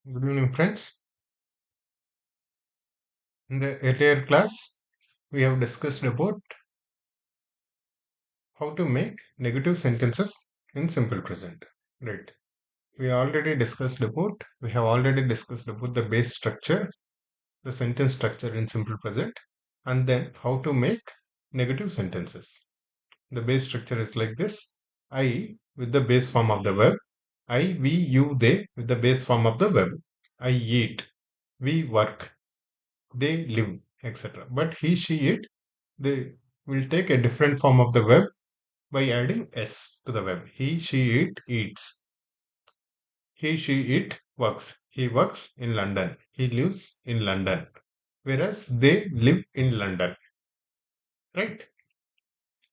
Good evening, friends. In the earlier class, we have discussed about how to make negative sentences in simple present. Right. We have already discussed about the base structure, the sentence structure in simple present, and then how to make negative sentences. The base structure is like this: I with the base form of the verb, I, we, you, they with the base form of the verb. I eat, we work, they live, etc. But he, she, it, they will take a different form of the verb by adding s to the verb. He, she, it eats. He, she, it works. He works in London. He lives in London. Whereas they live in London, right?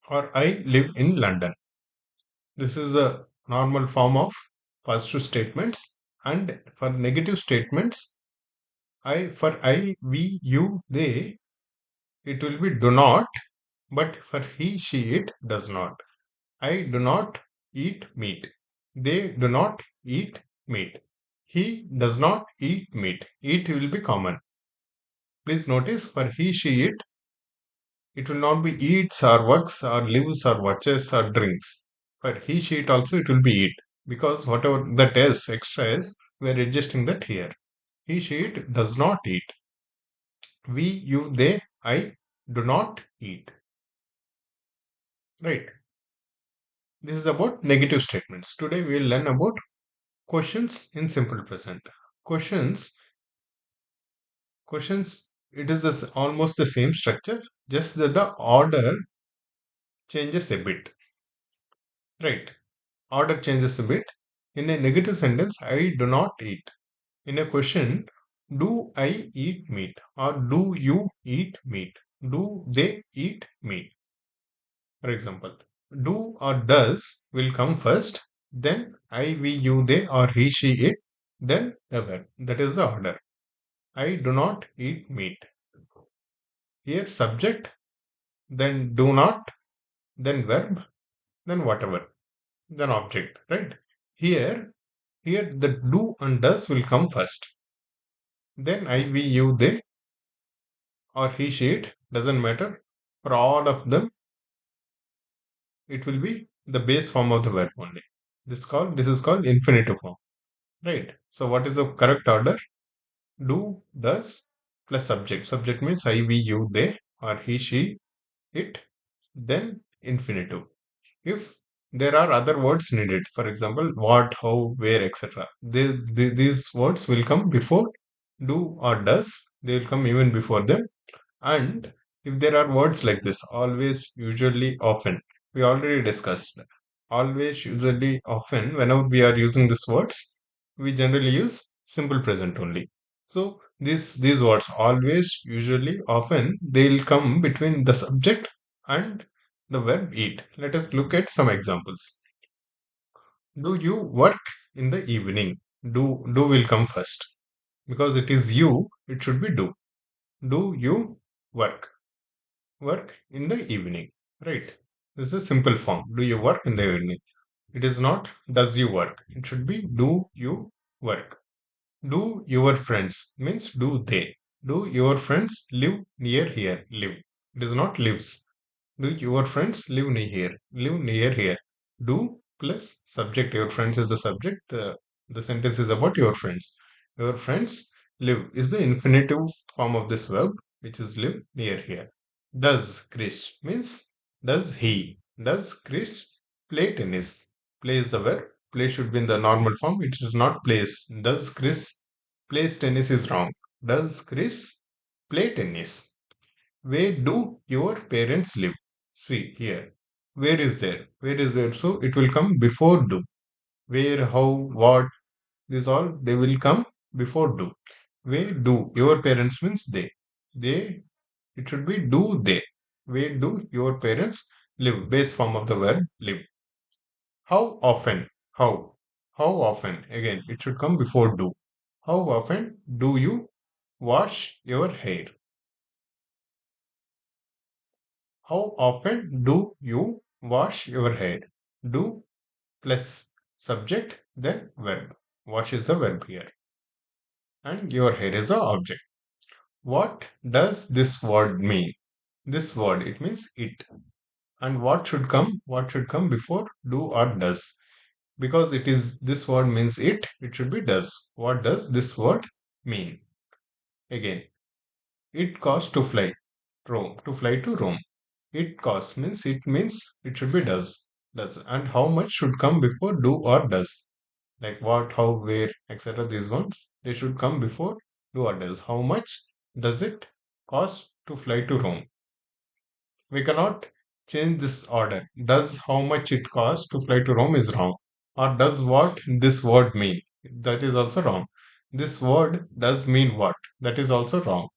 Or I live in London. This is the normal form of positive statements. And for negative statements, I, we, you, they, it will be do not, but for he, she, it does not. I do not eat meat. They do not eat meat. He does not eat meat. It will be common. Please notice for he, she, it will not be eats or works or lives or watches or drinks. For he, she, it also it will be eat. Because whatever that is extra is, we are adjusting that here. He, she, it does not eat. We, you, they, I do not eat. Right. This is about negative statements. Today we will learn about questions in simple present. Questions, questions, it is almost the same structure, just that the order changes a bit. Right. Order changes a bit. In a negative sentence, I do not eat. In a question, do I eat meat or do you eat meat? Do they eat meat? For example, do or does will come first, then I, we, you, they, or he, she, it, then the verb. That is the order. I do not eat meat. Here, subject, then do not, then verb, then whatever, then object, right? Here, here the do and does will come first. Then I, we, you, they, or he, she, it, doesn't matter. For all of them, it will be the base form of the verb only. This is called infinitive form, right? So what is the correct order? Do, does, plus subject. Subject means I, we, you, they, or he, she, it, then infinitive. If there are other words needed, for example, what, how, where, etc., these words will come before do or does, they will come even before them. And if there are words like this, always, usually, often, we already discussed. Always, usually, often, whenever we are using these words, we generally use simple present only. So these words, always, usually, often, they'll come between the subject and the verb eat. Let us look at some examples. Do you work in the evening? Do will come first. Because it is you, it should be do. Do you work? Work in the evening. Right. This is a simple form. Do you work in the evening? It is not does you work. It should be do you work. Do your friends means do they. Do your friends live near here? Live. It is not lives. Do your friends live near here? Live near here. Do plus subject. Your friends is the subject. The sentence is about your friends. Your friends live is the infinitive form of this verb, which is live near here. Does Chris means does he? Does Chris play tennis? Play is the verb. Play should be in the normal form. It is not plays. Does Chris plays tennis is wrong. Does Chris play tennis? Where do your parents live? See here. Where is there? Where is there? So it will come before do. Where, how, what, this all they will come before do. Where do your parents means they. They it should be do they. Where do your parents live? Base form of the verb live. How often? How? How often? Again, it should come before do. How often do you wash your hair? How often do you wash your hair? Do plus subject, then verb. Wash is the verb here. and your hair is the object. What does this word mean? This word, it means it. And what should come? What should come before do or does? Because it is this word means it should be does. What does this word mean? Again, it costs to fly. Rome. To fly to Rome. It costs means it should be does. Does. And how much should come before do or does? Like what, how, where, etc. These ones, they should come before do or does. How much does it cost to fly to Rome? We cannot change this order. Does how much it costs to fly to Rome is wrong. Or does what this word mean? That is also wrong. This word does mean what? That is also wrong.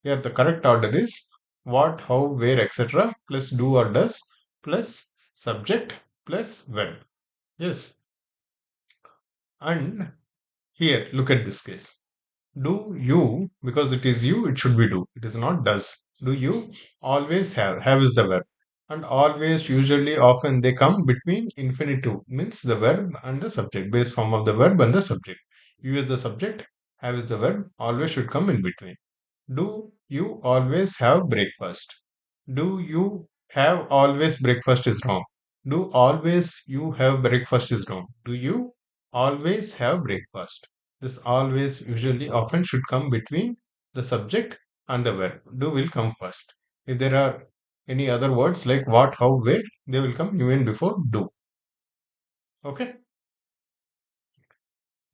Here the correct order is what, how, where, etc. plus do or does plus subject plus verb. Yes. And here, look at this case. Do you, because it is you, it should be do. It is not does. Do you always have? Have is the verb. And always, usually, often they come between infinitive, means the verb and the subject, base form of the verb and the subject. You is the subject, have is the verb, always should come in between. Do you always have breakfast? Do you have always breakfast is wrong. Do always you have breakfast is wrong. Do you always have breakfast? This always usually often should come between the subject and the verb. Do will come first. If there are any other words like what, how, where, they will come even before do. Okay.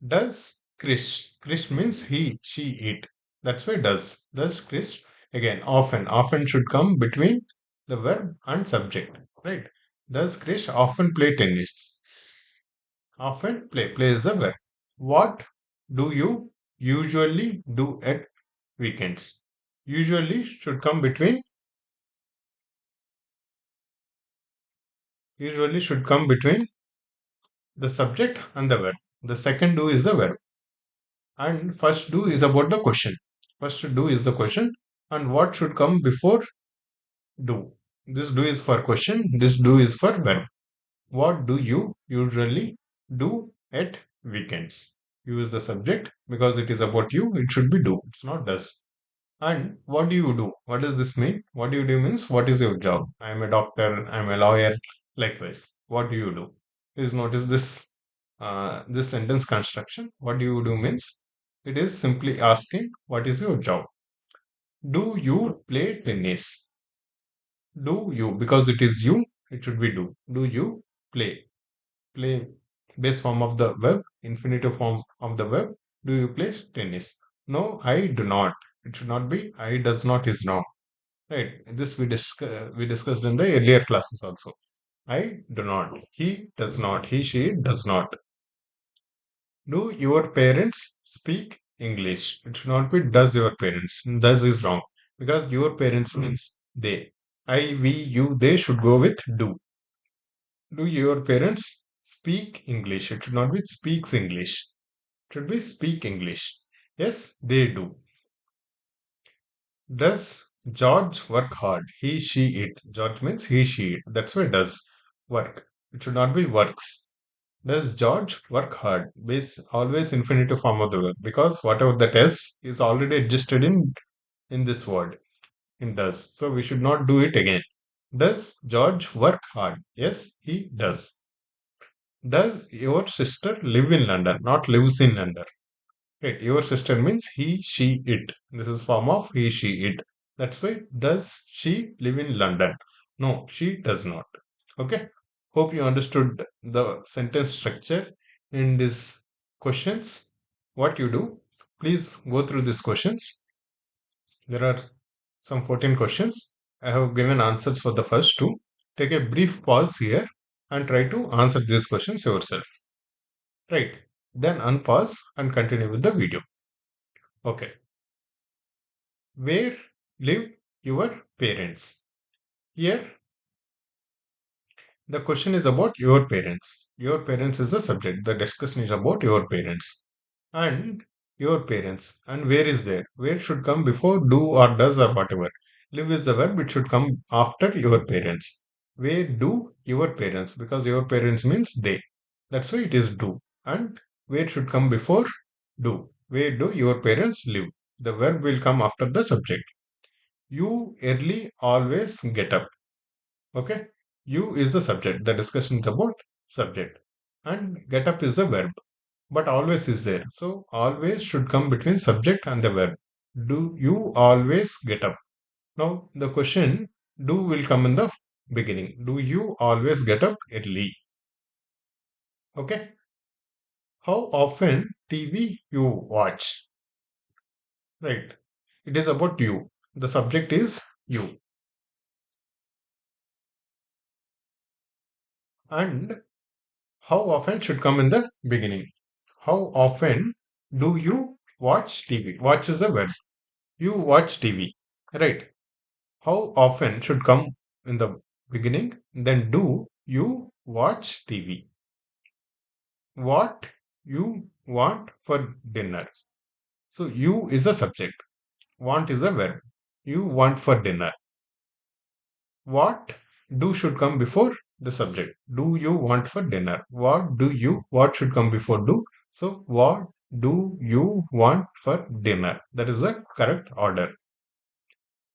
Does Krish? Krish means he, she, it. That's why does. Does Krish? Again, often. Often should come between the verb and subject. Right? Does Krish often play tennis? Often play. Play is the verb. What do you usually do at weekends? Usually should come between. Usually should come between the subject and the verb. The second do is the verb. And first do is about the question. First do is the question. And what should come before do? This do is for question. This do is for verb. What do you usually do at weekends? Use the subject because it is about you. It should be do. It's not does. And what do you do? What does this mean? What do you do means what is your job? I am a doctor. I am a lawyer. Likewise, what do you do? Please notice this this sentence construction. What do you do means it is simply asking what is your job. Do you play tennis? Do you, because it is you, it should be do. Do you play? Play base form of the verb, infinitive form of the verb. Do you play tennis? No, I do not. It should not be I does not is wrong. Right. This we discussed in the earlier classes also. I do not. He does not. He, she does not. Do your parents speak English? It should not be does your parents. Does is wrong because your parents means they. I, we, you, they should go with do. Do your parents speak English? It should not be speaks English. It should be speak English. Yes, they do. Does George work hard? He, she, it. George means he, she, it. That's why does work. It should not be works. Does George work hard? Base always infinitive form of the verb because whatever that is already adjusted in this word in does. So we should not do it again. Does George work hard? Yes, he does. Does your sister live in London? Not lives in London. Right. Your sister means he, she, it. This is form of he, she, it. That's why does she live in London? No, she does not. Okay. Hope you understood the sentence structure in these questions. What you do, please go through these questions. There are some 14 questions. I have given answers for the first two. Take a brief pause here and try to answer these questions yourself. Right. Then unpause and continue with the video. Okay. Where live your parents? Here, the question is about your parents. Your parents is the subject. The discussion is about your parents. And your parents. And where is there? Where should come before do or does or whatever. Live is the verb. It should come after your parents. Where do your parents? Because your parents means they. That's why it is do. And where should come before do. Where do your parents live? The verb will come after the subject. You early always get up. Okay. You is the subject. The discussion is about subject. And get up is the verb. But always is there. So always should come between subject and the verb. Do you always get up? Now the question do will come in the beginning. Do you always get up early? Okay. How often TV you watch? Right. It is about you. The subject is you. And how often should come in the beginning. How often do you watch TV? Watch is the verb. You watch TV. Right. How often should come in the beginning. Then do you watch TV? What you want for dinner. So you is the subject. Want is the verb. You want for dinner. What do should come before the subject. Do you want for dinner? What should come before do? So what do you want for dinner? That is the correct order.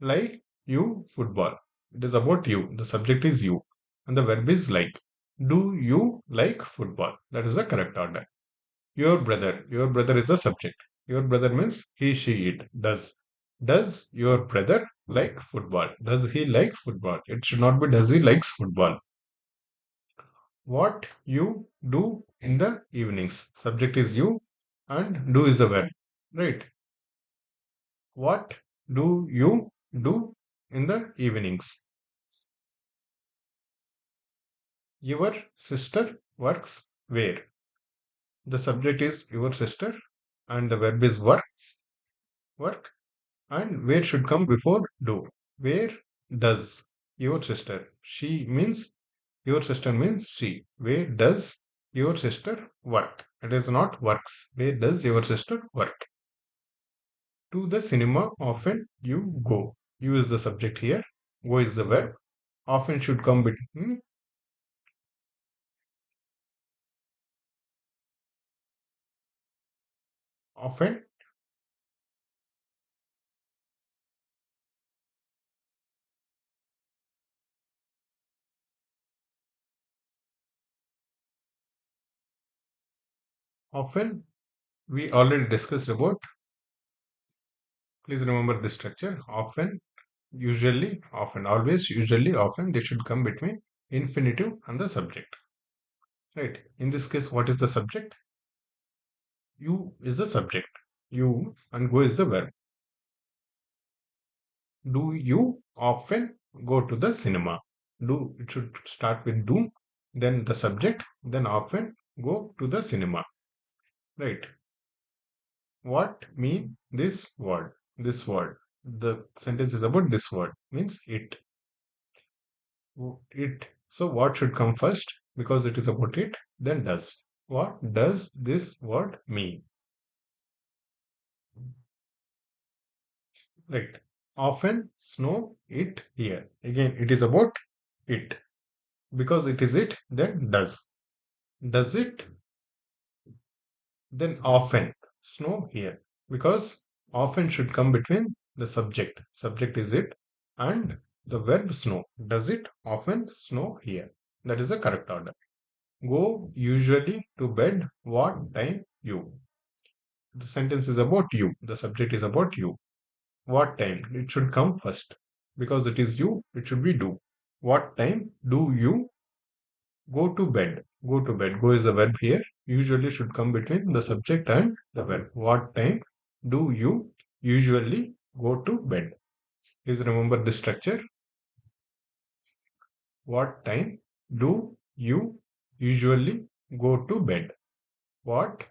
Like you football. It is about you. The subject is you. And the verb is like. Do you like football? That is the correct order. Your brother. Your brother is the subject. Your brother means he, she, it. Does. Does your brother like football? Does he like football? It should not be does he likes football. What you do in the evenings. Subject is you and do is the verb. Right. What do you do in the evenings? Your sister works where? The subject is your sister and the verb is works. Work. And where should come before do. Where does your sister? She means your sister means she. Where does your sister work? It is not works. Where does your sister work? To the cinema often you go. You is the subject here. Go is the verb. Often should come between often. Often we already discussed about. Please remember this structure. Often, usually, often, always, usually, often. They should come between infinitive and the subject. Right. In this case, what is the subject? You is the subject. You and go is the verb. Do you often go to the cinema? Do it should start with do, then the subject, then often go to the cinema. Right. What mean this word? This word. The sentence is about this word. Means it. It. So what should come first? Because it is about it, then does. What does this word mean? Right. Often snow it here. Again, it is about it. Because it is it, then does. Does it, then often. Snow here. Because often should come between the subject. Subject is it and the verb snow. Does it often snow here? That is the correct order. Go usually to bed what time you. The sentence is about you. The subject is about you. What time? It should come first. Because it is you, it should be do. What time do you go to bed? Go to bed. Go is the verb here. Usually should come between the subject and the verb. What time do you usually go to bed? Please remember this structure. What time do you usually go to bed? What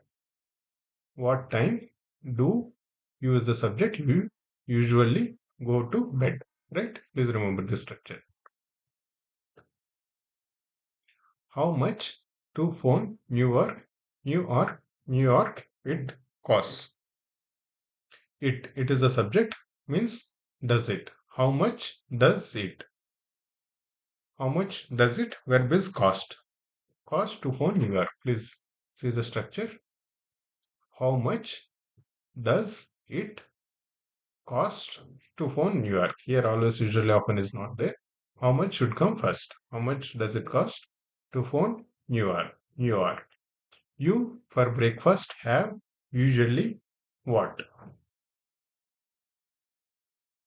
what time do you is the subject you usually go to bed? Right? Please remember this structure. How much to phone New York it costs? It is a subject means does it. How much does it? How much does it? Verb is cost. Cost to phone New York. Please see the structure. How much does it cost to phone New York? Here, always, usually, often is not there. How much should come first? How much does it cost to phone New York? New York. You for breakfast have usually what?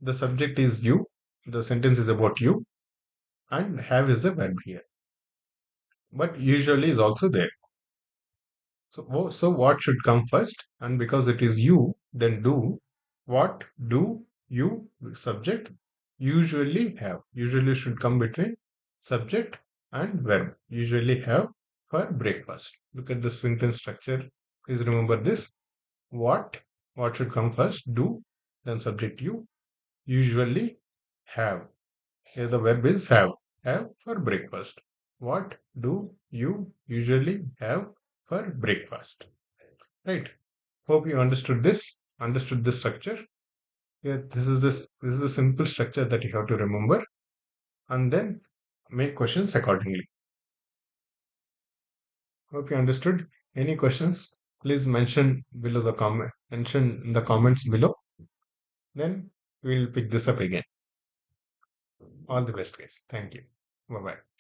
The subject is you. The sentence is about you, and have is the verb here. But usually is also there. So what should come first? And because it is you, then do. What do you, subject, usually have? Usually should come between subject and verb. Usually have for breakfast. Look at the sentence structure. Please remember this. What? What should come first? Do. Then subject you. Usually have. Here the verb is have. Have for breakfast. What do you usually have for breakfast? Right. Hope you understood this structure. Yeah, this is a simple structure that you have to remember and then make questions accordingly. Hope you understood. Any questions? Please mention in the comments below. Then we'll pick this up again. All the best, guys. Thank you. Bye bye.